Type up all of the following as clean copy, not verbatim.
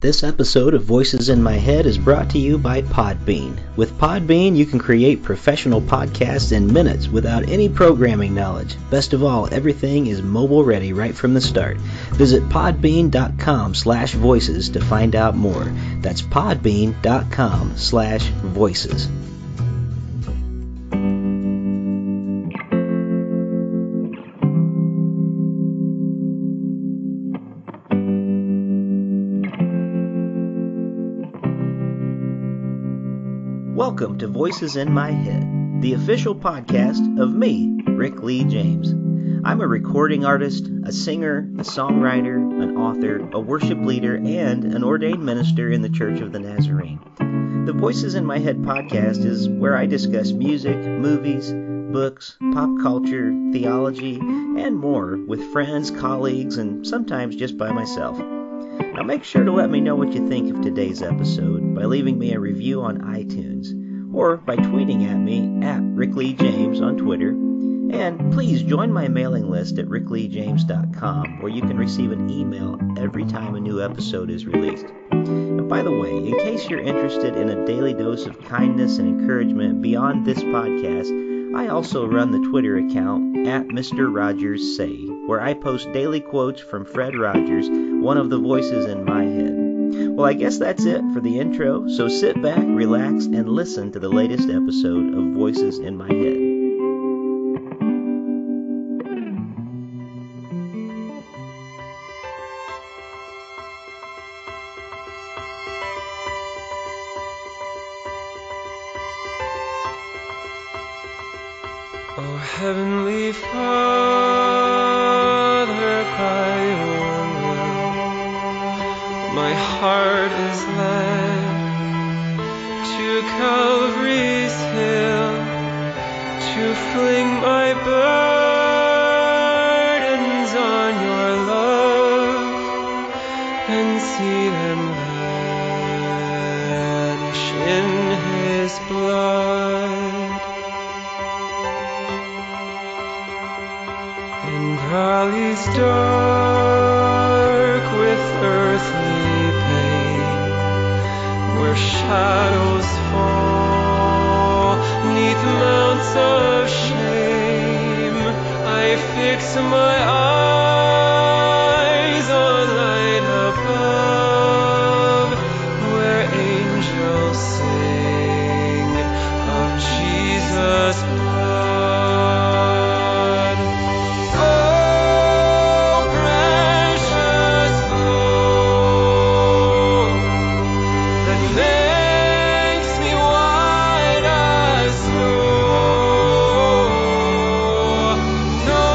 This episode of Voices in My Head is brought to you by Podbean. With Podbean, you can create professional podcasts in minutes without any programming knowledge. Best of all, everything is mobile ready right from the start. Visit podbean.com/voices to find out more. That's podbean.com/voices. Welcome to Voices in My Head, the official podcast of me, Rick Lee James. I'm a recording artist, a singer, a songwriter, an author, a worship leader, and an ordained minister in the Church of the Nazarene. The Voices in My Head podcast is where I discuss music, movies, books, pop culture, theology, and more with friends, colleagues, and sometimes just by myself. Now make sure to let me know what you think of today's episode by leaving me a review on iTunes or by tweeting at me at Rick Lee James on Twitter. And please join my mailing list at rickleejames.com where you can receive an email every time a new episode is released. And by the way, in case you're interested in a daily dose of kindness and encouragement beyond this podcast, I also run the Twitter account at Mr. Rogers Say, where I post daily quotes from Fred Rogers, one of the voices in my head. Well, I guess that's it for the intro, so sit back, relax, and listen to the latest episode of Voices in My Head. Oh, Heavenly Father, by your will, my heart is led to Calvary's hill, to fling my burdens on your love and see them vanish in His blood. In valleys dark with earthly pain, where shadows fall 'neath mounts of shame, I fix my eyes on light above, where angels sing of Jesus' blood. Oh, precious flow that makes me white as snow. No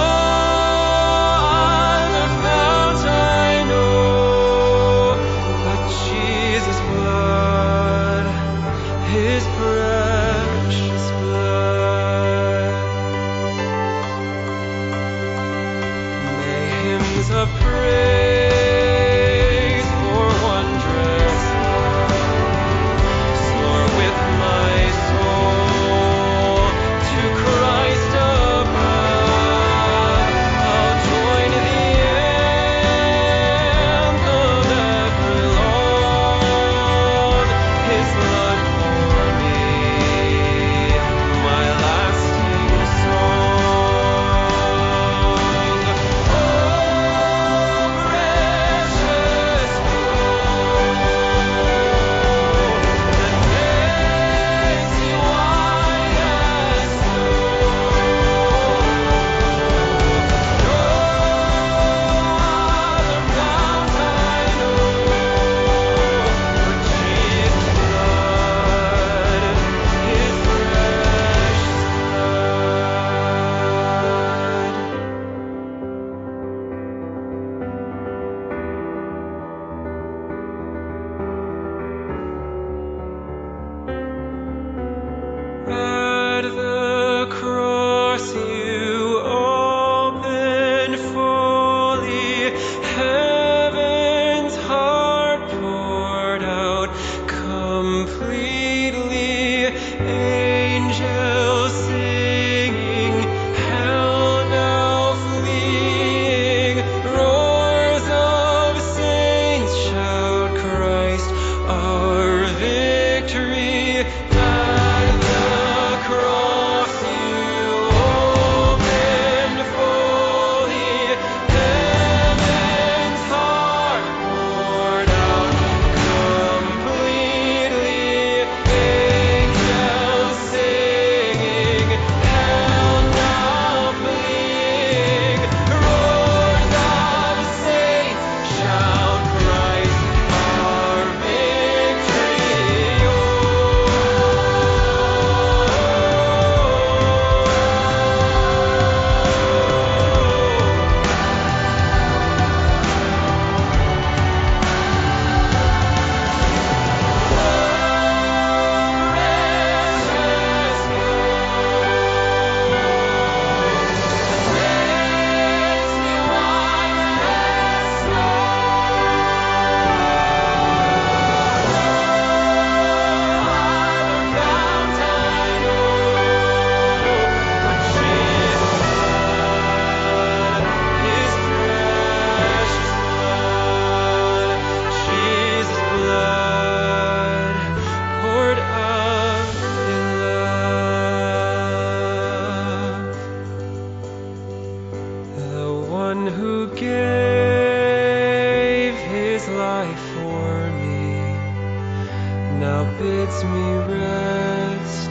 bids me rest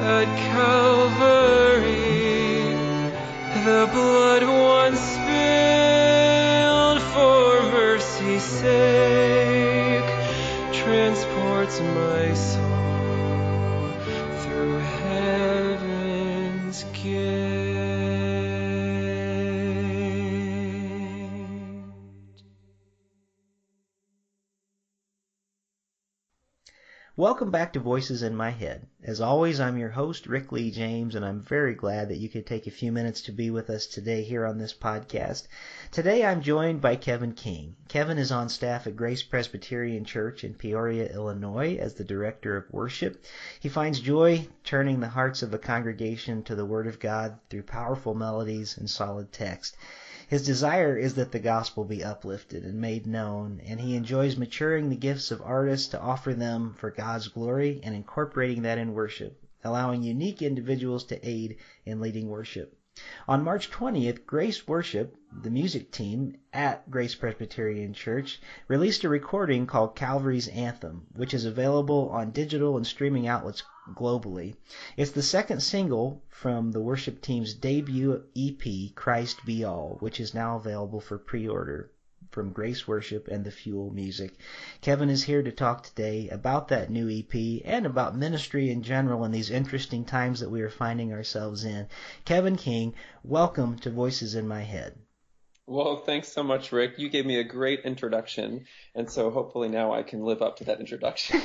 at Calvary. The blood once spilled for mercy's sake transports my soul through heaven's gate. Welcome back to Voices in My Head. As always, I'm your host, Rick Lee James, and I'm very glad that you could take a few minutes to be with us today here on this podcast. Today I'm joined by Kevin King. Kevin is on staff at Grace Presbyterian Church in Peoria, Illinois as the Director of Worship. He finds joy turning the hearts of the congregation to the Word of God through powerful melodies and solid text. His desire is that the gospel be uplifted and made known, and he enjoys maturing the gifts of artists to offer them for God's glory and incorporating that in worship, allowing unique individuals to aid in leading worship. On March 20th, Grace Worship, the music team at Grace Presbyterian Church, released a recording called Calvary's Anthem, which is available on digital and streaming outlets globally. It's the second single from the worship team's debut EP, Christ Be All, which is now available for pre-order from Grace Worship and The Fuel Music. Kevin is here to talk today about that new EP and about ministry in general in these interesting times that we are finding ourselves in. Kevin King, welcome to Voices in My Head. Well, thanks so much, Rick. You gave me a great introduction, and so hopefully now I can live up to that introduction.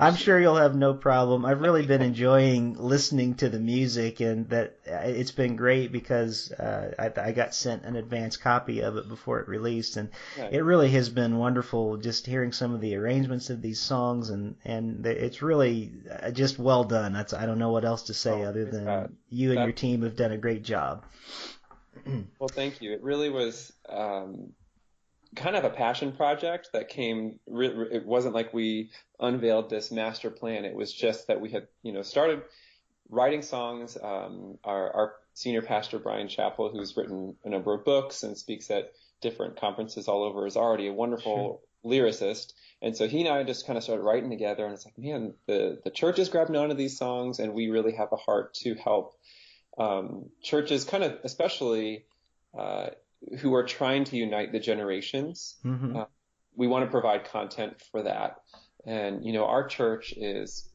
I'm sure you'll have no problem. I've really been enjoying listening to the music, and that it's been great because I got sent an advance copy of it before it released, and it really has been wonderful just hearing some of the arrangements of these songs, and it's really just well done. I don't know what else to say other than you and your team have done a great job. Well, thank you. It really was kind of a passion project that came. It wasn't like we unveiled this master plan. It was just that we had, started writing songs. Our senior pastor, Brian Chappell, who's written a number of books and speaks at different conferences all over, is already a wonderful lyricist. And so he and I just kind of started writing together. And it's like, man, the church has grabbed onto these songs, and we really have a heart to help churches, kind of especially who are trying to unite the generations. Mm-hmm. We want to provide content for that. And, our church is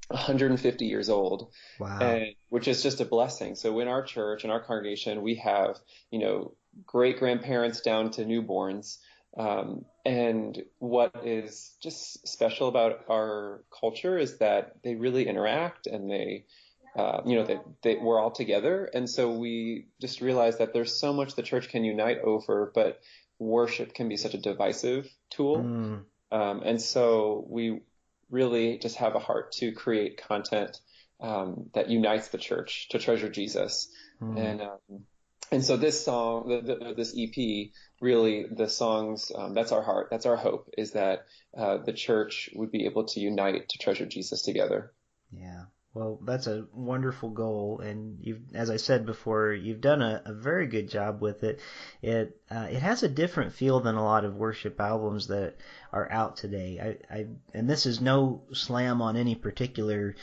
150 years old, wow. Which is just a blessing. So in our church, in our congregation, we have, great grandparents down to newborns. And what is just special about our culture is that they really interact, and we're all together. And so we just realized that there's so much the church can unite over, but worship can be such a divisive tool. And so we really just have a heart to create content that unites the church to treasure Jesus. And And so this song, this EP, really the songs, that's our heart, that's our hope, is that the church would be able to unite to treasure Jesus together. Yeah. Well, that's a wonderful goal, and as I said before, you've done a very good job with it. It has a different feel than a lot of worship albums that are out today. And this is no slam on any particular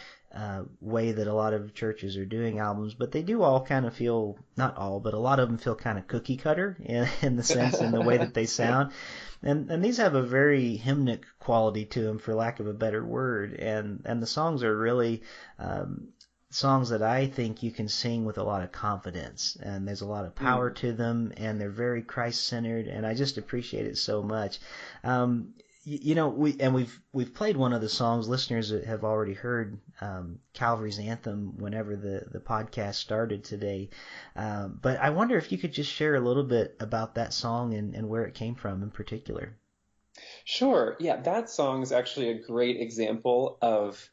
way that a lot of churches are doing albums, but they do all kind of feel, not all, but a lot of them feel kind of cookie cutter in the sense, in the way that they sound. And these have a very hymnic quality to them, for lack of a better word. And the songs are really songs that I think you can sing with a lot of confidence. And there's a lot of power to them, and they're very Christ-centered, and I just appreciate it so much. We've played one of the songs. Listeners have already heard Calvary's Anthem whenever the podcast started today. But I wonder if you could just share a little bit about that song and where it came from in particular. Sure. Yeah, that song is actually a great example of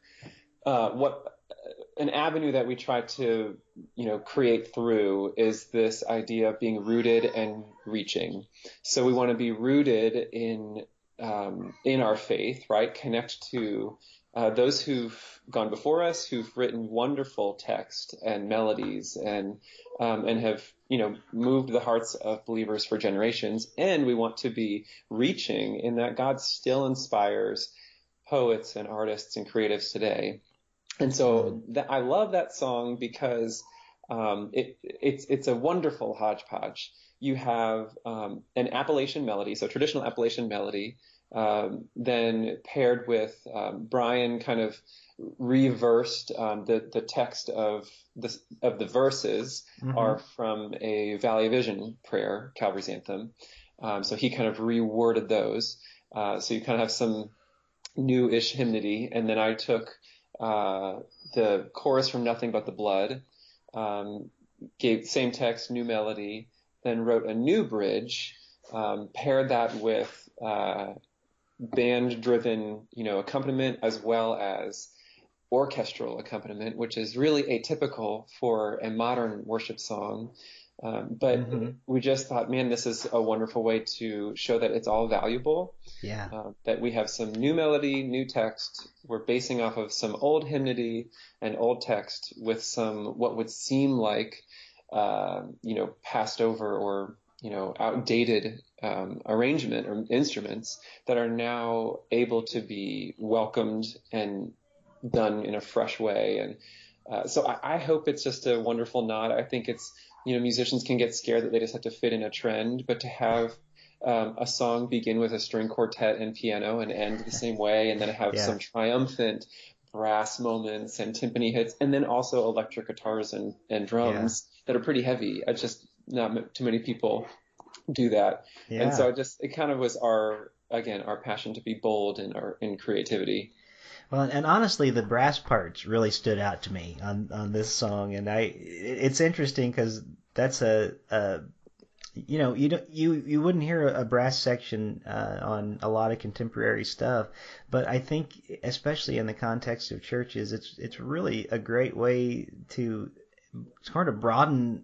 what an avenue that we try to, create through is this idea of being rooted and reaching. So we want to be rooted in our faith, right? Connect to those who've gone before us, who've written wonderful text and melodies, and have moved the hearts of believers for generations. And we want to be reaching in that God still inspires poets and artists and creatives today. And so I love that song because it's a wonderful hodgepodge. You have an Appalachian melody, so traditional Appalachian melody, then paired with Brian kind of reversed the text of the verses are from a Valley of Vision prayer, Calvary's Anthem. So he kind of reworded those. So you kind of have some new-ish hymnody, and then I took the chorus from Nothing But the Blood, gave same text, new melody, then wrote a new bridge, paired that with band-driven, accompaniment as well as orchestral accompaniment, which is really atypical for a modern worship song. But we just thought, man, this is a wonderful way to show that it's all valuable. Yeah. That we have some new melody, new text. We're basing off of some old hymnody and old text with some what would seem like, passed over or outdated arrangement or instruments that are now able to be welcomed and done in a fresh way. And so I hope it's just a wonderful nod. I think it's, musicians can get scared that they just have to fit in a trend, but to have a song begin with a string quartet and piano and end the same way, and then have some triumphant brass moments and timpani hits, and then also electric guitars and drums that are pretty heavy. It's just not too many people do that. Yeah. And so it kind of was our passion to be bold in creativity. Well, and honestly, the brass parts really stood out to me on this song, and it's interesting because that's you wouldn't hear a brass section on a lot of contemporary stuff, but I think especially in the context of churches, it's really a great way to sort of broaden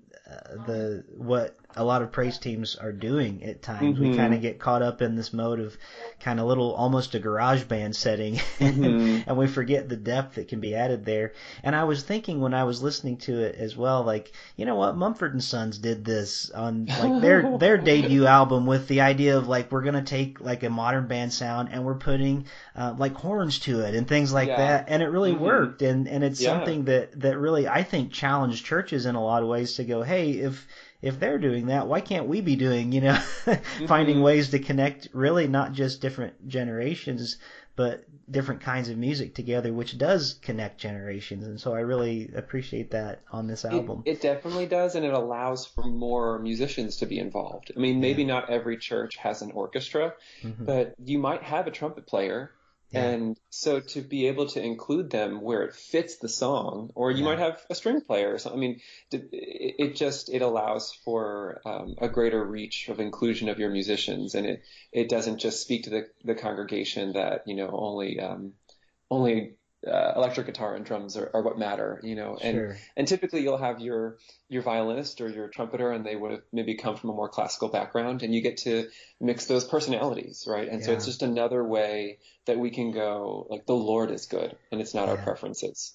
what a lot of praise teams are doing at times. We kind of get caught up in this mode of kind of almost a garage band setting, and we forget the depth that can be added there. And I was thinking when I was listening to it as well, what, Mumford & Sons did this on their debut album with the idea of we're going to take a modern band sound and we're putting horns to it and things like that, and it really worked. And it's something that really, I think, challenged churches in a lot of ways to go, hey, if they're doing that, why can't we be doing, finding ways to connect really not just different generations, but different kinds of music together, which does connect generations. And so I really appreciate that on this album. It definitely does, and it allows for more musicians to be involved. I mean, maybe not every church has an orchestra, but you might have a trumpet player. Yeah. And so to be able to include them where it fits the song, or you might have a string player or something. I mean, it allows for a greater reach of inclusion of your musicians, and it doesn't just speak to the congregation that only electric guitar and drums are what matter, Sure. and typically you'll have your violinist or your trumpeter, and they would have maybe come from a more classical background, and you get to mix those personalities, right? And so it's Yeah. just another way that we can go, like, the Lord is good, and it's not our Yeah. preferences.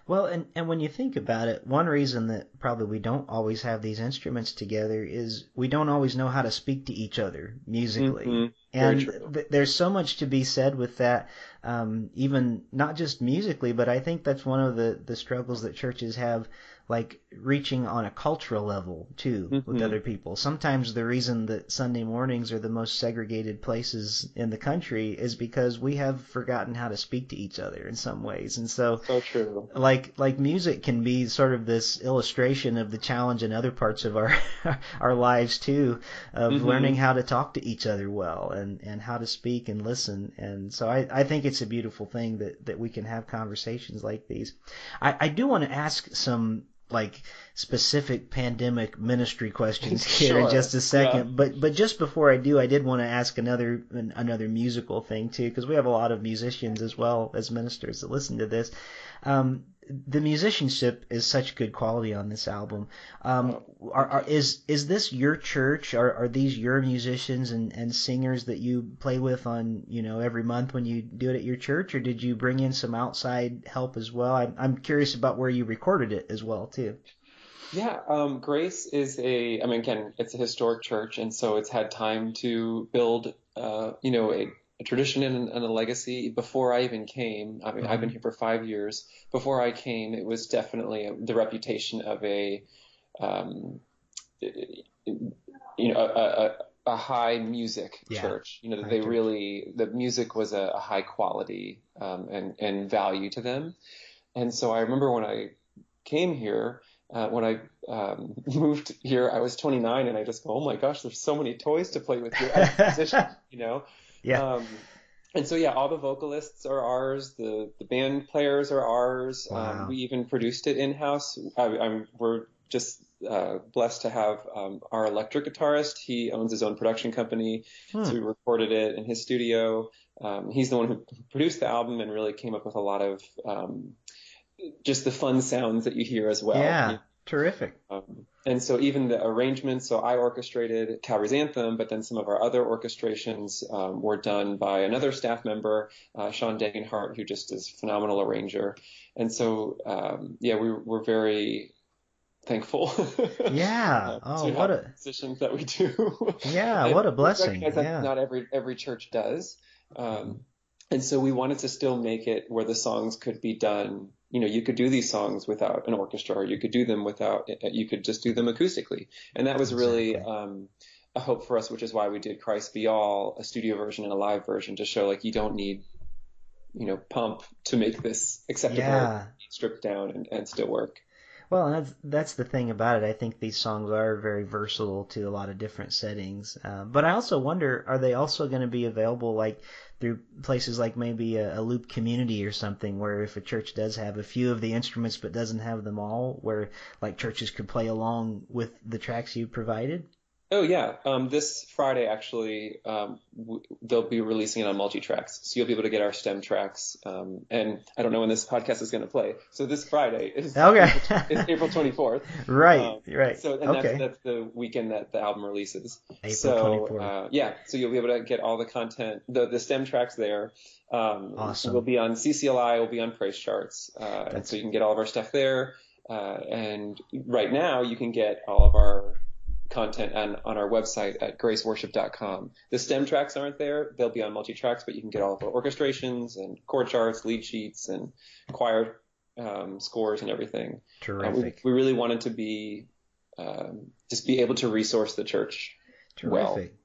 Well, and when you think about it, one reason that probably we don't always have these instruments together is we don't always know how to speak to each other musically. Hmm. Very And true. there's so much to be said with that, even not just musically, but I think that's one of the struggles that churches have, like reaching on a cultural level too with Hmm. other people. Sometimes the reason that Sunday mornings are the most segregated places in the country is because we have forgotten how to speak to each other in some ways. And so So true. like music can be sort of this illustration of the challenge in other parts of our our lives too, of Hmm. learning how to talk to each other well and how to speak and listen. And so I think it's a beautiful thing that we can have conversations like these. I do want to ask some like specific pandemic ministry questions here in Sure. just a Yeah. second, but just before I do, I did want to ask another musical thing too, because we have a lot of musicians as well as ministers that listen to this. The musicianship is such good quality on this album. Oh, thank you. Is this your church? Are these your musicians and singers that you play with on, every month when you do it at your church, or did you bring in some outside help as well? I'm curious about where you recorded it as well too. Yeah, Grace is I mean, again, it's a historic church, and so it's had time to build, a tradition and a legacy. Before I even came, I mean, I've been Hmm. here for 5 years. Before I came, it was definitely the reputation of um, a high music Yeah, church. That high they church. really, the music was a high quality, and value to them. And so I remember when I came here, when I moved here, I was 29, and I just go, oh my gosh, there's so many toys to play with here as a musician. Yeah. Um, and so yeah, all the vocalists are ours, the band players are ours. We Wow. even produced it in-house. We're just blessed to have our electric guitarist. He owns his own production company, so Hmm. we recorded it in his studio. He's the one who produced the album and really came up with a lot of just the fun sounds that you hear as well. Yeah. Terrific. And so even the arrangements, so I orchestrated Calvary's Anthem, but then some of our other orchestrations were done by another staff member, Sean Degenhart, who just is a phenomenal arranger. And so, yeah, we're very thankful Yeah. Oh, to what have the a musicians that we do. yeah, And what a we blessing. recognize that Yeah. not every church does. Mhm. And so we wanted to still make it where the songs could be done. You could do these songs without an orchestra, or you could do them you could just do them acoustically. And that was really Exactly. a hope for us, which is why we did Christ Be All, a studio version and a live version, to show like you don't need, pump to make this acceptable, Yeah. stripped down and still work. Well, and that's the thing about it. I think these songs are very versatile to a lot of different settings. But I also wonder, are they also going to be available like through places like maybe a Loop Community or something, where if a church does have a few of the instruments but doesn't have them all, where like churches could play along with the tracks you provided? Oh yeah, this Friday actually, they'll be releasing it on multi-tracks, so you'll be able to get our stem tracks. And I don't know when this podcast is going to play, so this Friday is Okay. April 24th. Right, right. And that's Okay. that's the weekend that the album releases. April So 24th. yeah, so you'll be able to get all the content, the stem tracks there. We'll Awesome. be on CCLI, we'll be on Praise Charts, and so That's you can get all of our stuff there. And right now you can get all of our content on our website at graceworship.com. The stem tracks aren't there. They'll be on multi-tracks, but you can get all of our orchestrations and chord charts, lead sheets, and choir scores and everything. terrific. We really wanted to just be able to resource the church well. Terrific.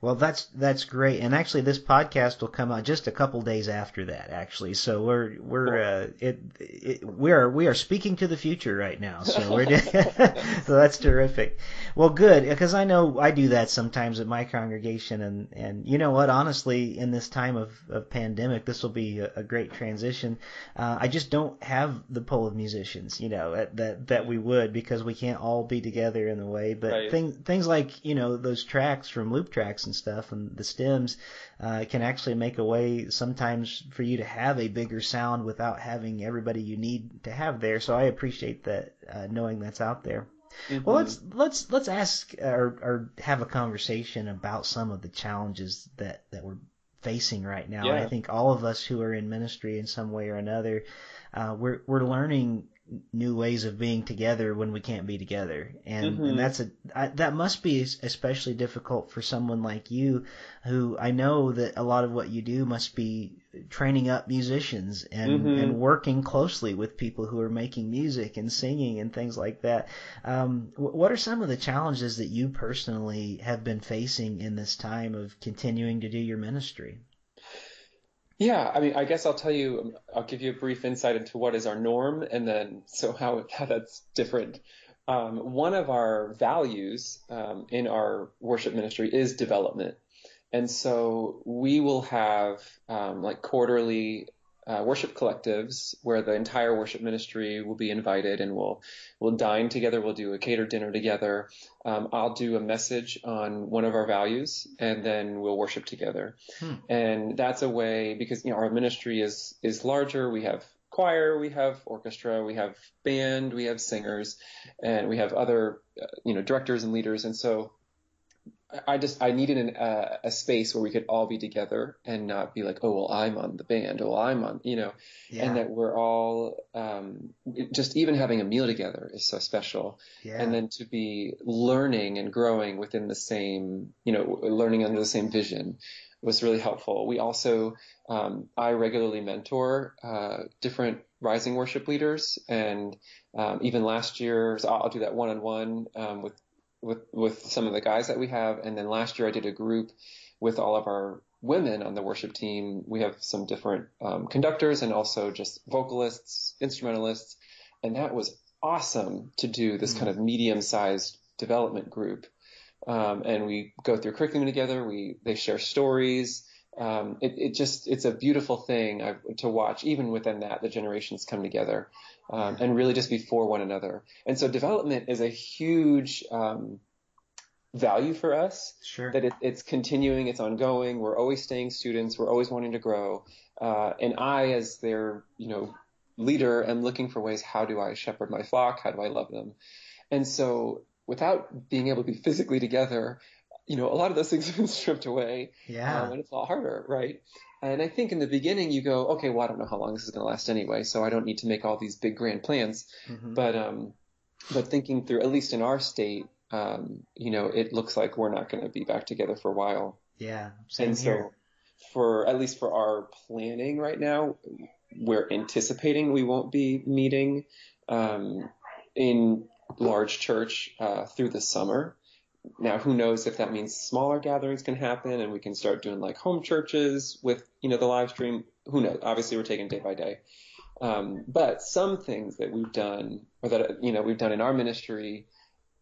Well, that's great, and actually, this podcast will come out just a couple days after that. Actually, so we are speaking to the future right now. So so that's terrific. Well, good, because I know I do that sometimes at my congregation, and you know what? Honestly, in this time of pandemic, this will be a great transition. I just don't have the pull of musicians, that we would, because we can't all be together in the way. But Right. things like those tracks from Loop Tracks and and stuff, and the stems can actually make a way sometimes for you to have a bigger sound without having everybody you need to have there. So I appreciate that, knowing that's out there. Mm-hmm. Well, let's ask or have a conversation about some of the challenges that we're facing right now. Yeah. I think all of us who are in ministry in some way or another, we're learning new ways of being together when we can't be together, and that must be especially difficult for someone like you, who I know that a lot of what you do must be training up musicians and working closely with people who are making music and singing and things like that. What are some of the challenges that you personally have been facing in this time of continuing to do your ministry? Yeah, I mean, I guess I'll give you a brief insight into what is our norm, and then so how that's different. One of our values in our worship ministry is development. And so we will have like quarterly worship collectives where the entire worship ministry will be invited, and we'll dine together. We'll do a catered dinner together. I'll do a message on one of our values, and then we'll worship together. And that's a way, because our ministry is larger. We have choir, we have orchestra, we have band, we have singers, and we have other directors and leaders. And so I needed a space where we could all be together and not be like, oh, well, I'm on the band, oh, I'm on, and that we're all, just even having a meal together is so special. Yeah. And then to be learning and growing within the same, learning under the same vision was really helpful. We also, I regularly mentor different rising worship leaders, and even last year, so I'll do that one-on-one with some of the guys that we have. And then last year I did a group with all of our women on the worship team. We have some different conductors and also just vocalists, instrumentalists. And that was awesome to do this kind of medium-sized development group. And we go through curriculum together. They share stories. It's a beautiful thing to watch. Even within that, the generations come together and really just be for one another. And so development is a huge value for us. Sure. That it's continuing, it's ongoing. We're always staying students. We're always wanting to grow. And I, as their leader, am looking for ways. How do I shepherd my flock? How do I love them? And so, without being able to be physically together, a lot of those things have been stripped away. Yeah. And it's a lot harder, right? And I think in the beginning you go, okay, well, I don't know how long this is going to last anyway, so I don't need to make all these big grand plans. But thinking through, at least in our state, it looks like we're not going to be back together for a while. Yeah. Same here. So at least for our planning right now, we're anticipating we won't be meeting in large church through the summer. Now, who knows if that means smaller gatherings can happen and we can start doing like home churches with, the live stream. Who knows? Obviously, we're taking day by day. But some things that we've done, or that, we've done in our ministry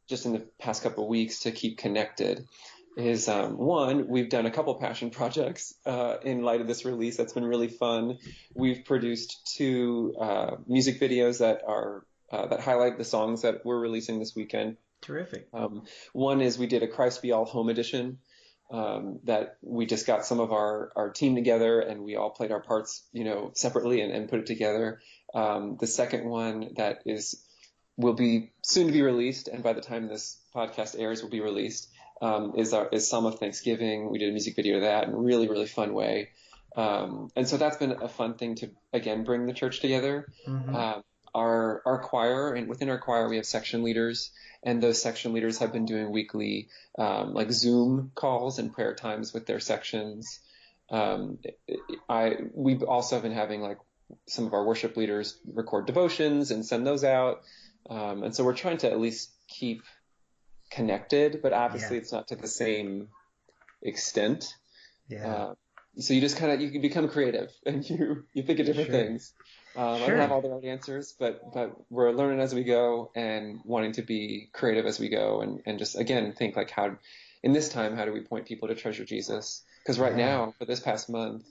just in the past couple of weeks to keep connected is, one, we've done a couple passion projects in light of this release. That's been really fun. We've produced 2 music videos that are that highlight the songs that we're releasing this weekend. Terrific. One is we did a Christ Be All home edition that we just got some of our team together and we all played our parts, separately and put it together. The second one that will be soon to be released, and by the time this podcast airs will be released, is Psalm of Thanksgiving. We did a music video to that in a really, really fun way. And so that's been a fun thing to, again, bring the church together. Our choir, and within our choir we have section leaders, and those section leaders have been doing weekly like Zoom calls and prayer times with their sections. We've also been having like some of our worship leaders record devotions and send those out, and so we're trying to at least keep connected, but obviously it's not to the same extent. So you just you can become creative and you think of different things. I don't have all the right answers, but we're learning as we go and wanting to be creative as we go, and just, again, think like in this time, how do we point people to treasure Jesus? Because right now, for this past month,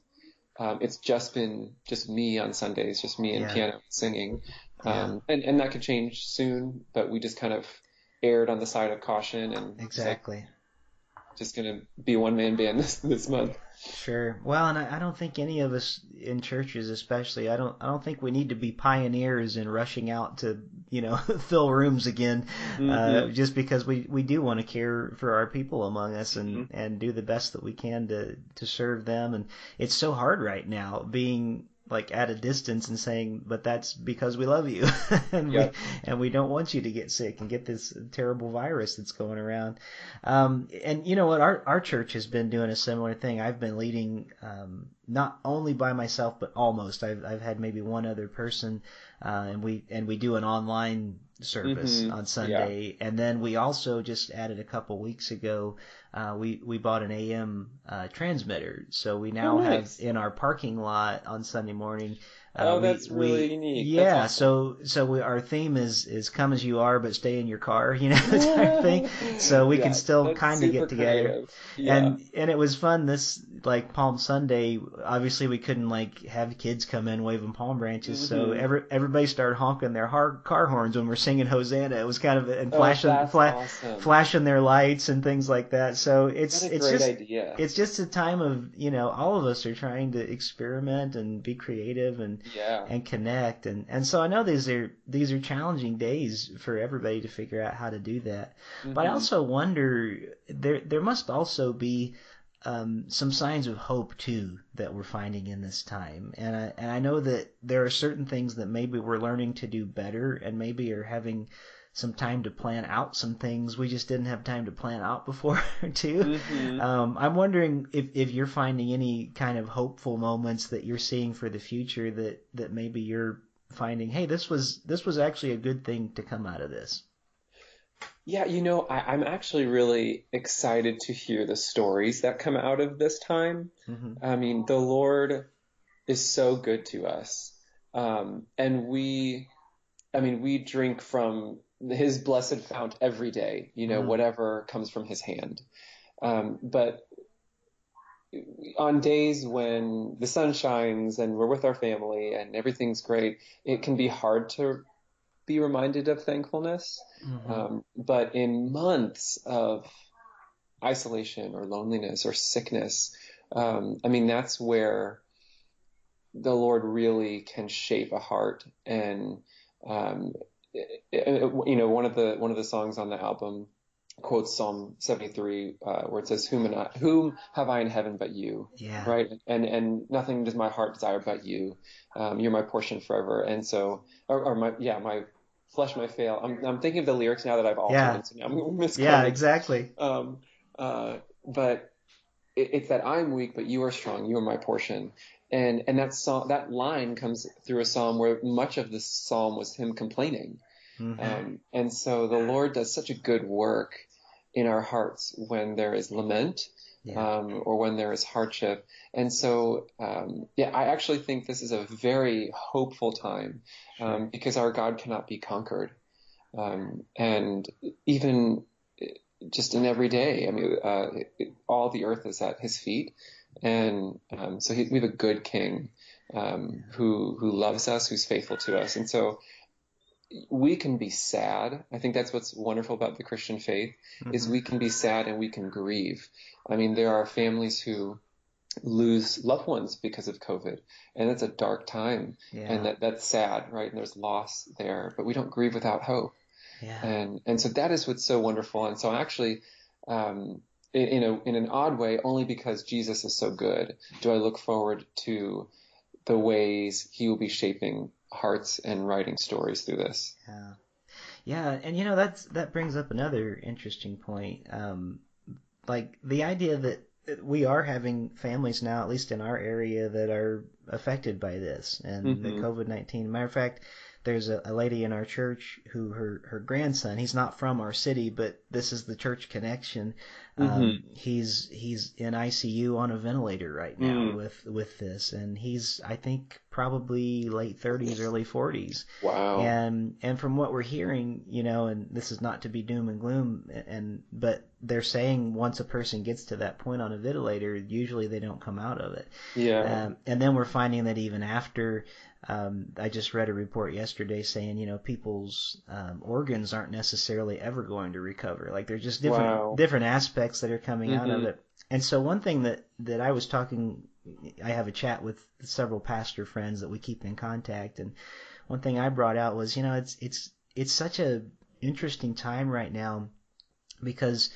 it's just been me on Sundays, just me and piano singing. And that could change soon, but we just kind of erred on the side of caution. And exactly. just going to be a one-man band this month. Sure. Well, and I don't think any of us in churches, especially, I don't think we need to be pioneers in rushing out to, fill rooms again, just because we do want to care for our people among us and do the best that we can to serve them. And it's so hard right now being like at a distance and saying, but that's because we love you and we don't want you to get sick and get this terrible virus that's going around. And you know what, our church has been doing a similar thing. I've been leading, not only by myself, but almost. I've had maybe one other person, and we do an online service on Sunday. And then we also just added a couple weeks ago, we bought an AM transmitter, so we now have in our parking lot on Sunday morning. That's really unique. Yeah, awesome. So our theme is come as you are, but stay in your car, type thing. So we can still kind of get together. Creative. Yeah. And it was fun this like Palm Sunday. Obviously, we couldn't like have kids come in waving palm branches, so everybody started honking their car horns when we're singing Hosanna. It was kind of and flashing their lights and things like that. So it's great idea. It's just a time of all of us are trying to experiment and be creative and connect and so I know these are challenging days for everybody to figure out how to do that. But I also wonder there must also be some signs of hope too that we're finding in this time, and I know that there are certain things that maybe we're learning to do better and maybe are having some time to plan out some things we just didn't have time to plan out before too. I'm wondering if you're finding any kind of hopeful moments that you're seeing for the future that maybe you're finding, hey, this was actually a good thing to come out of this. Yeah, I'm actually really excited to hear the stories that come out of this time. I mean, the Lord is so good to us. And we drink from his blessed fount every day, whatever comes from his hand. But on days when the sun shines and we're with our family and everything's great, it can be hard to be reminded of thankfulness. But in months of isolation or loneliness or sickness, that's where the Lord really can shape a heart. And one of the songs on the album quotes Psalm 73, where it says, "Whom have I in heaven but you?" Yeah. Right, and nothing does my heart desire but you. You're my portion forever. And so, my flesh may fail. I'm thinking of the lyrics now that I've altered, and so now I'm misquoting. Yeah, exactly. But it's that I'm weak, but you are strong. You are my portion. And that line comes through a psalm where much of the psalm was him complaining. And so the Lord does such a good work in our hearts when there is lament, or when there is hardship. And so, I actually think this is a very hopeful time, because our God cannot be conquered. And even just in every day, all the earth is at his feet. And so we have a good king who loves us, who's faithful to us. And so we can be sad. I think that's what's wonderful about the Christian faith, is we can be sad and we can grieve. There are families who lose loved ones because of COVID, and it's a dark time, and that's sad, right? And there's loss there, but we don't grieve without hope. And so that is what's so wonderful. And so actually, in an odd way, only because Jesus is so good, do I look forward to the ways he will be shaping hearts and writing stories through this. And that brings up another interesting point. Like the idea that we are having families now, at least in our area, that are affected by this and the COVID-19. Matter of fact, there's a lady in our church who her grandson, he's not from our city, but this is the church connection. He's in ICU on a ventilator right now with this, and he's, I think, probably late 30s, early 40s. Wow. And from what we're hearing, and this is not to be doom and gloom, but they're saying once a person gets to that point on a ventilator, usually they don't come out of it. And then we're finding that even after I just read a report yesterday saying, people's organs aren't necessarily ever going to recover. Like there's just different aspects that are coming out of it. And so one thing that I was talking, I have a chat with several pastor friends that we keep in contact, and one thing I brought out was, it's such a interesting time right now, because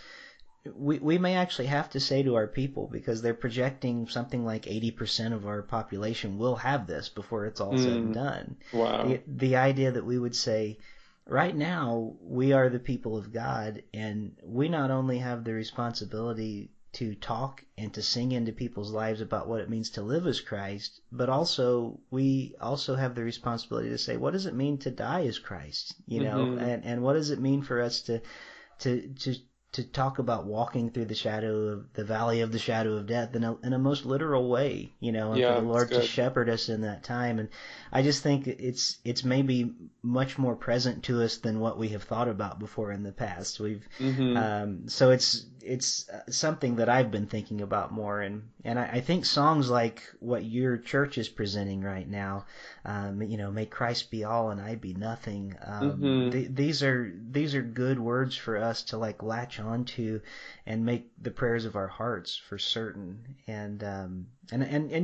we may actually have to say to our people, because they're projecting something like 80% of our population will have this before it's all said and done. Wow. The idea that we would say, right now, we are the people of God, and we not only have the responsibility to talk and to sing into people's lives about what it means to live as Christ, but we also have the responsibility to say, what does it mean to die as Christ? And what does it mean for us to talk about walking through the valley of the shadow of death in a most literal way, and for the Lord to shepherd us in that time. And I just think it's maybe much more present to us than what we have thought about before in the past. So it's something that I've been thinking about more, and I think songs like what your church is presenting right now, may Christ be all and I be nothing. These are good words for us to like latch onto and make the prayers of our hearts for certain. And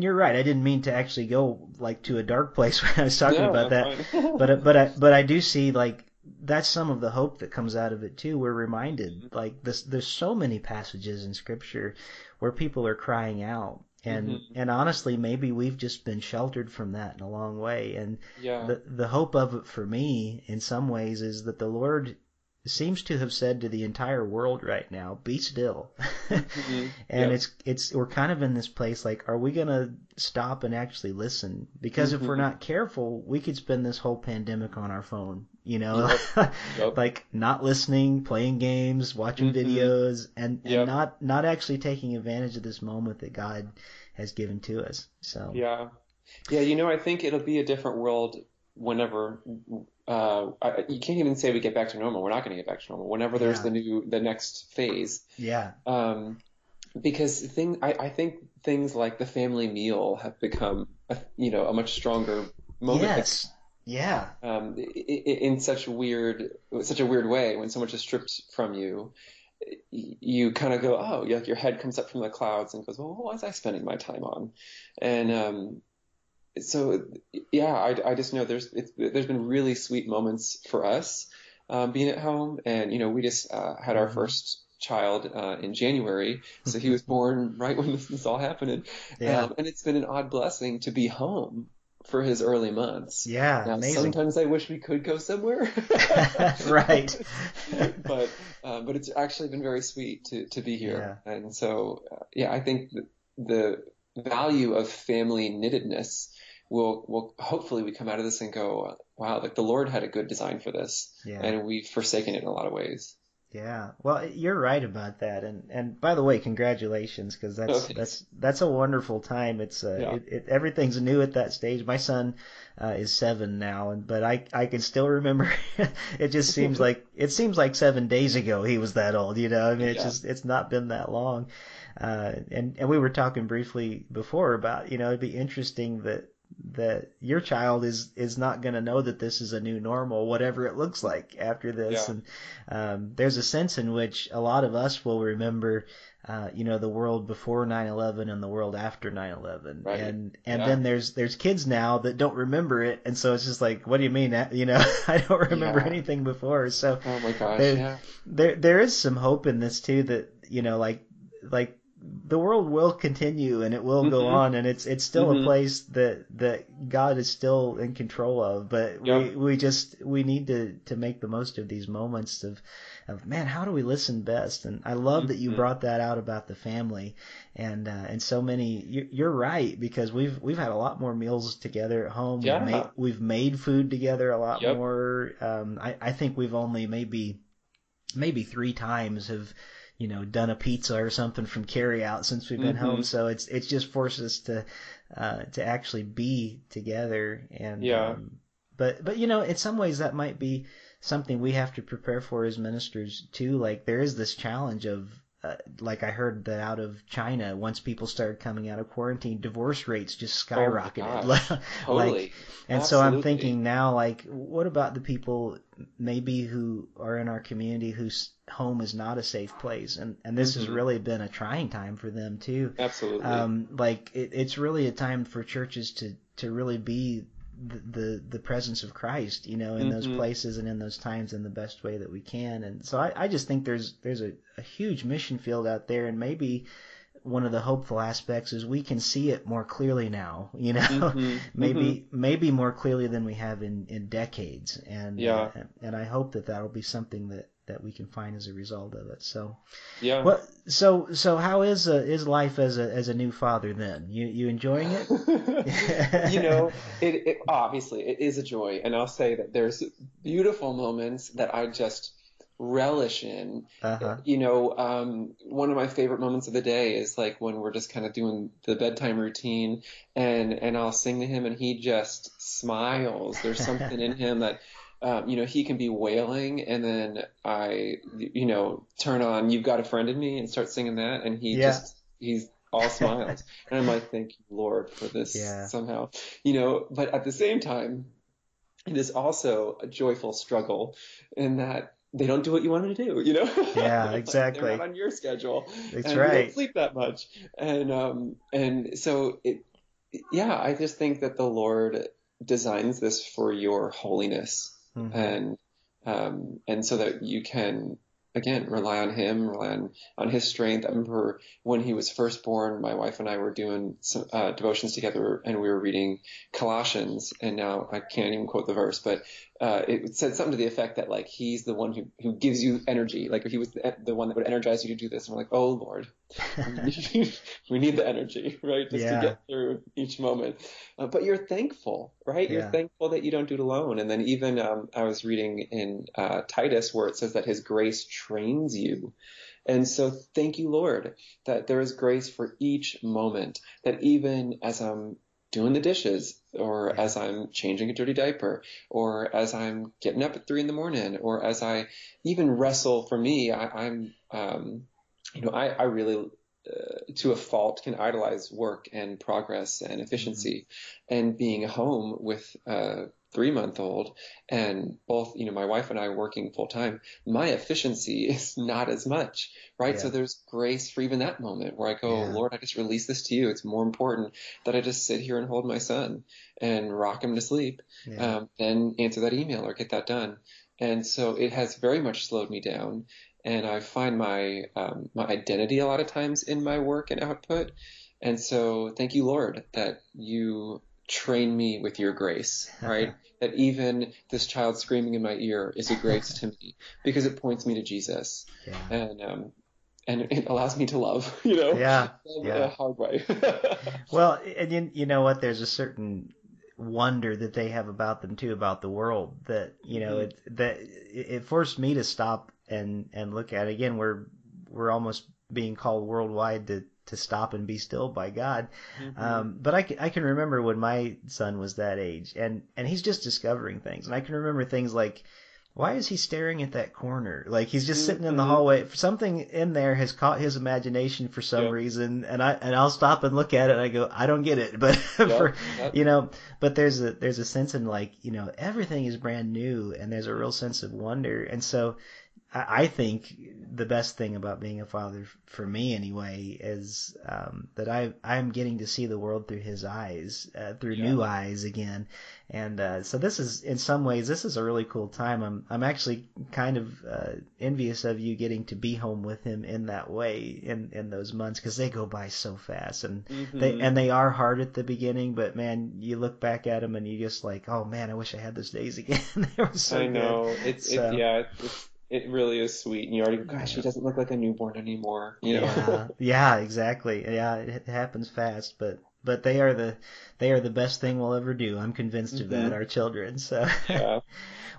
you're right. I didn't mean to actually go like to a dark place when I was talking about that, but I do see like that's some of the hope that comes out of it too. We're reminded like there's so many passages in Scripture where people are crying out. And honestly, maybe we've just been sheltered from that in a long way. And the hope of it for me in some ways is that the Lord seems to have said to the entire world right now, be still. And we're kind of in this place like, are we going to stop and actually listen? Because if we're not careful, we could spend this whole pandemic on our phone, like not listening, playing games, watching videos, and not actually taking advantage of this moment that God has given to us. So I think it'll be a different world whenever you can't even say we get back to normal. We're not going to get back to normal whenever there's the next phase. Because I think things like the family meal have become a much stronger moment. In such a weird way, when so much is stripped from you, you kind of go, oh, your head comes up from the clouds and goes, well, what was I spending my time on? And so I just know there's been really sweet moments for us being at home, and we just had our first child in January, so he was born right when this all happened, and it's been an odd blessing to be home for his early months. Now, amazing. Sometimes I wish we could go somewhere. Right. but it's actually been very sweet to be here. And so I think the value of family knittedness will hopefully we come out of this and go, wow, like the Lord had a good design for this, and we've forsaken it in a lot of ways. Yeah, well, you're right about that, and by the way, congratulations, because that's a wonderful time. It's everything's new at that stage. My son is 7 now, but I can still remember. It seems like 7 days ago he was that old. I mean, it's not been that long. And we were talking briefly before about it'd be interesting that your child is not going to know that this is a new normal, whatever it looks like after this. And there's a sense in which a lot of us will remember, the world before 9/11 and the world after 9/11. Right. And then there's kids now that don't remember it. And so it's just like, what do you mean? I don't remember anything before. So oh my gosh, there is some hope in this too, that, like the world will continue and it will go on, and it's still a place that God is still in control of, but we need to make the most of these moments of man, how do we listen best? And I love that you brought that out about the family, and so many. You're right, because we've had a lot more meals together at home. We've made food together a lot more. I think we've only maybe 3 times have done a pizza or something from carry out since we've been home. So it's just forced us to actually be together. And, but in some ways that might be something we have to prepare for as ministers too. Like there is this challenge of like I heard that out of China, once people started coming out of quarantine, divorce rates just skyrocketed. Totally. And so I'm thinking now, like, what about the people maybe who are in our community whose home is not a safe place, and this has really been a trying time for them too. Absolutely. Like it's really a time for churches to really be the presence of Christ, in those places and in those times in the best way that we can. And so I just think there's a huge mission field out there, and maybe one of the hopeful aspects is we can see it more clearly now, maybe more clearly than we have in decades. And and I hope that that'll be something that we can find as a result of it. So yeah. Well, so how is life as a new father then? You enjoying it? It obviously it is a joy, and I'll say that there's beautiful moments that I just relish in. One of my favorite moments of the day is like when we're just kind of doing the bedtime routine, and I'll sing to him and he just smiles. There's something in him that he can be wailing, and then I turn on "You've Got a Friend in Me" and start singing that, and he's all smiles. And I'm like, thank you, Lord, for this somehow. But at the same time, it is also a joyful struggle in that they don't do what you want them to do, Yeah, exactly. They're not on your schedule. That's and right. You don't sleep that much. And so I just think that the Lord designs this for your holiness. And so that you can, again, rely on him, rely on his strength. I remember when he was first born, my wife and I were doing some devotions together, and we were reading Colossians, and now I can't even quote the verse, but it said something to the effect that, like, he's the one who gives you energy. Like, he was the one that would energize you to do this. And we're like, oh, Lord, we need the energy, right? Just to get through each moment. But you're thankful, right? You're thankful that you don't do it alone. And then even I was reading in Titus where it says that his grace trains you. And so thank you, Lord, that there is grace for each moment, that even as I'm doing the dishes, or as I'm changing a dirty diaper, or as I'm getting up at 3 a.m, or as I even wrestle. For me, I really, to a fault, can idolize work and progress and efficiency, and being home with a 3-month-old, and both, my wife and I working full time, my efficiency is not as much, right? Yeah. So there's grace for even that moment where I go, Lord, I just release this to you. It's more important that I just sit here and hold my son and rock him to sleep, than answer that email or get that done. And so it has very much slowed me down. And I find my identity a lot of times in my work and output. And so thank you, Lord, that you train me with your grace, right? That even this child screaming in my ear is a grace to me, because it points me to Jesus. And it allows me to love, in a hard way. Well, and you know what? There's a certain wonder that they have about them too, about the world, that it forced me to stop and look at it. Again, we're almost being called worldwide to stop and be still by God. But I can remember when my son was that age, and he's just discovering things, and I can remember things like, why is he staring at that corner? Like, he's just sitting in the hallway. Something in there has caught his imagination for some reason, and I'll stop and look at it and I go, I don't get it. But but there's a sense in, like, everything is brand new, and there's a real sense of wonder. And so I think the best thing about being a father, for me anyway, is that I'm getting to see the world through his eyes, through new eyes again. And so this is, in some ways, this is a really cool time. I'm actually kind of envious of you getting to be home with him in that way in those months, because they go by so fast, and they are hard at the beginning. But man, you look back at them and you just like, oh man, I wish I had those days again. They were so good. I know. It really is sweet, and you already go, gosh, he doesn't look like a newborn anymore. Yeah, exactly. Yeah, it happens fast, but they are the best thing we'll ever do. I'm convinced of that, our children. So,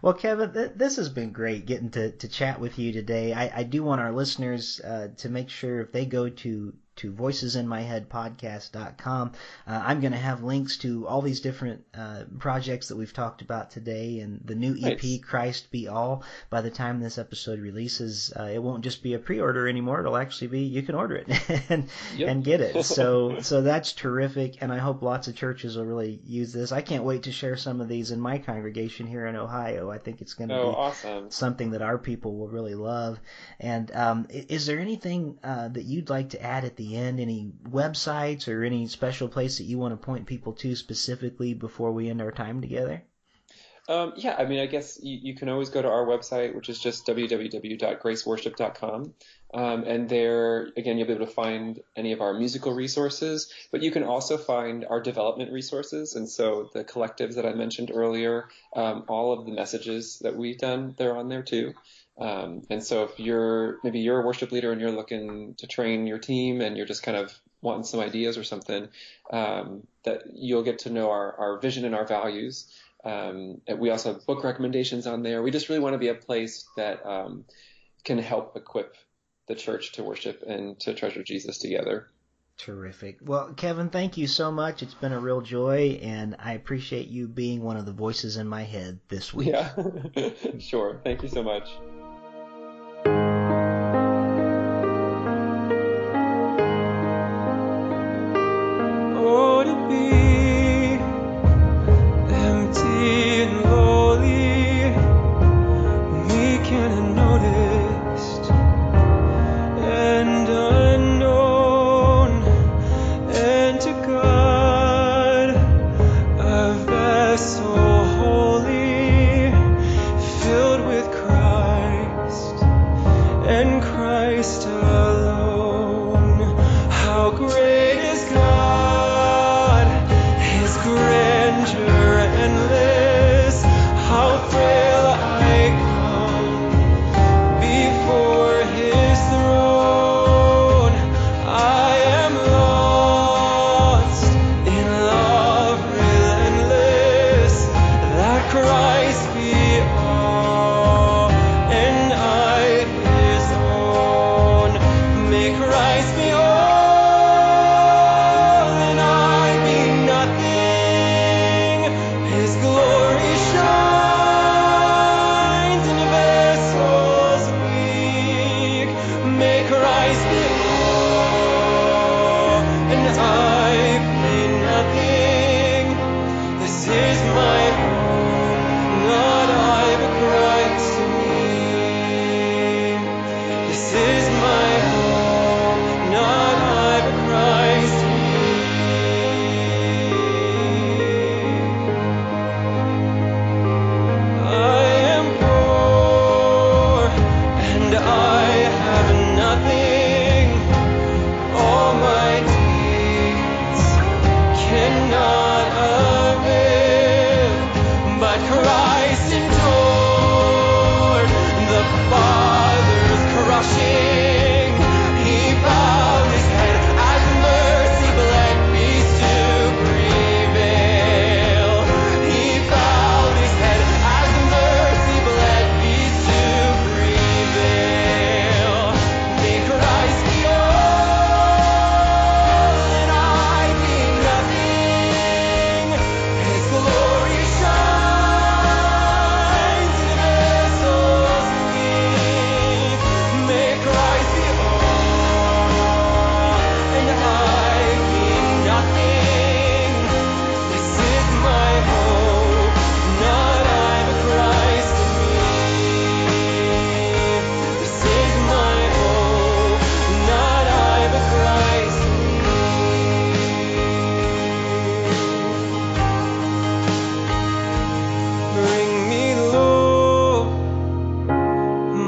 well, Kevin, this has been great getting to chat with you today. I do want our listeners to make sure, if they go to to voicesinmyheadpodcast.com. I'm going to have links to all these different projects that we've talked about today, and the new EP, Nice. Christ Be All. By the time this episode releases, it won't just be a pre-order anymore. It'll actually be, you can order it and get it. So that's terrific, and I hope lots of churches will really use this. I can't wait to share some of these in my congregation here in Ohio. I think it's going to be awesome. something that our people will really love. And is there anything that you'd like to add at the end? Any websites or any special place that you want to point people to specifically before we end our time together? Yeah, I mean, I guess you can always go to our website, which is just www.graceworship.com. And there, again, you'll be able to find any of our musical resources, but you can also find our development resources. And so the collectives that I mentioned earlier, all of the messages that we've done, they're on there too. And so if maybe you're a worship leader and you're looking to train your team and you're just kind of wanting some ideas or something, that you'll get to know our vision and our values. And we also have book recommendations on there. We just really want to be a place that can help equip the church to worship and to treasure Jesus together. Terrific. Well, Kevin, thank you so much. It's been a real joy, and I appreciate you being one of the voices in my head this week. Yeah, sure. Thank you so much. Oh, to be empty and lowly, meek and unnoticed, and unknown, and to God a vessel holy, filled with Christ, and Christ alone. How great is God, His grandeur endless. How frail I come before His throne. I am lost in love relentless, that Christ be all, and I His own. May Christ be all, and I be nothing. His glory shines in vessels weak. May Christ be all, and I be nothing. This is my home, not I, but Christ in me. This is my home, not I, but Christ in me. I am poor, and I have nothing. All my deeds cannot avail, but Christ endured the Father's crushing. He bowed His head as mercy bled peace to prevail. He bowed His head as mercy bled peace to prevail. May Christ be all, and I be nothing. His glory shines in vessels weak. May Christ be all, and I be nothing. This is my hope, not I, but Christ in me. This is my hope, not I, but Christ in me. Bring me low,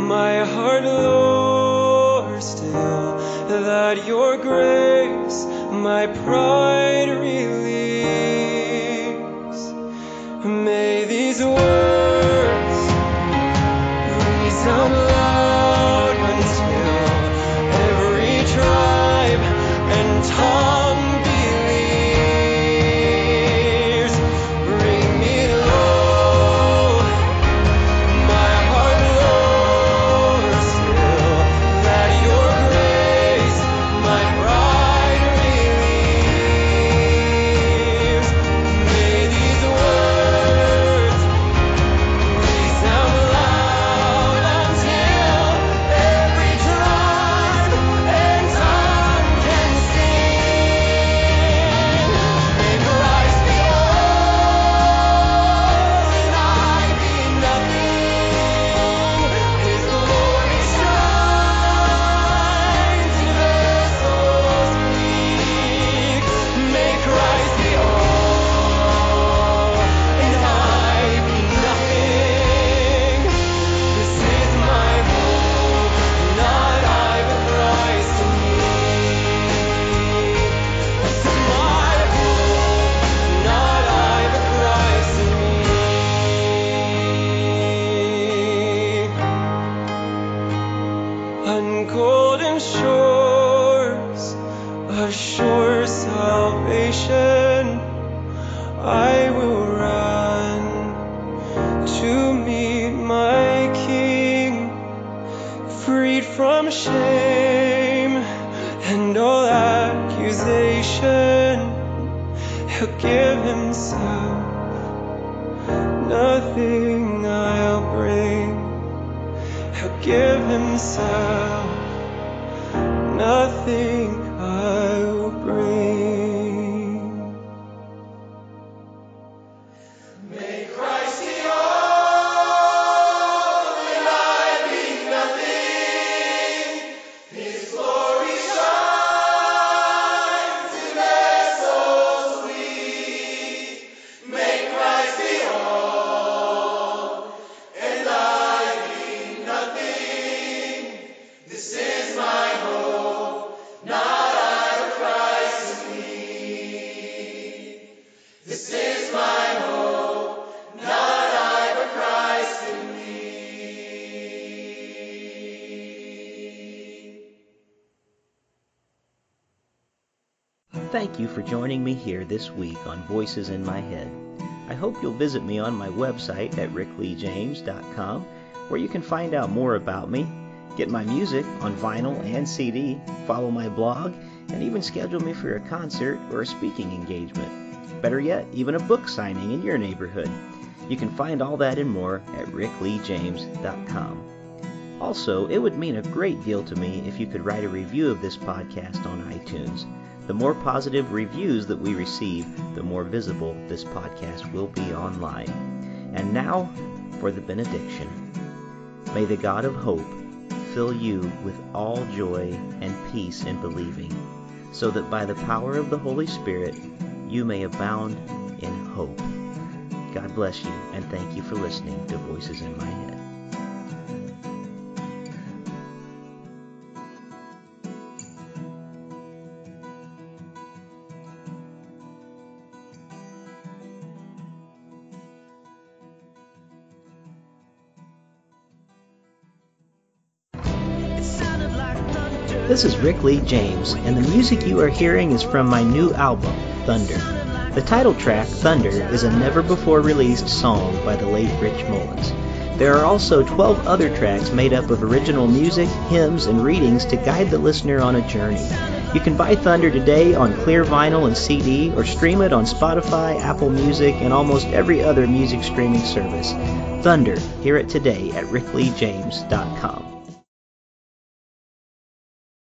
my heart lower still, that your grace my pride relieves. May these words resound loud until every tribe and tongue believes. Bring me low, my heart lower still, that your grace my pride I will run to meet my King, freed from shame and all accusation. He'll give himself, nothing I'll bring. He'll give himself, nothing I'll bring. May Christ be all and I be nothing. His glory shines in vessels weak. May Christ be all and I be nothing. This is my hope, not I, but Christ in me. This is my hope, not I, but Christ in me. Thank you for joining me here this week on Voices in My Head. I hope you'll visit me on my website at rickleejames.com, where you can find out more about me, get my music on vinyl and CD, follow my blog, and even schedule me for a concert or a speaking engagement. Better yet, even a book signing in your neighborhood. You can find all that and more at rickleejames.com. Also, it would mean a great deal to me if you could write a review of this podcast on iTunes. The more positive reviews that we receive, the more visible this podcast will be online. And now for the benediction. May the God of hope fill you with all joy and peace in believing, so that by the power of the Holy Spirit you may abound in hope. God bless you, and thank you for listening to Voices in My Head. This is Rick Lee James, and the music you are hearing is from my new album, Thunder. The title track, Thunder, is a never-before-released song by the late Rich Mullins. There are also 12 other tracks made up of original music, hymns, and readings to guide the listener on a journey. You can buy Thunder today on clear vinyl and CD, or stream it on Spotify, Apple Music, and almost every other music streaming service. Thunder, hear it today at rickleejames.com.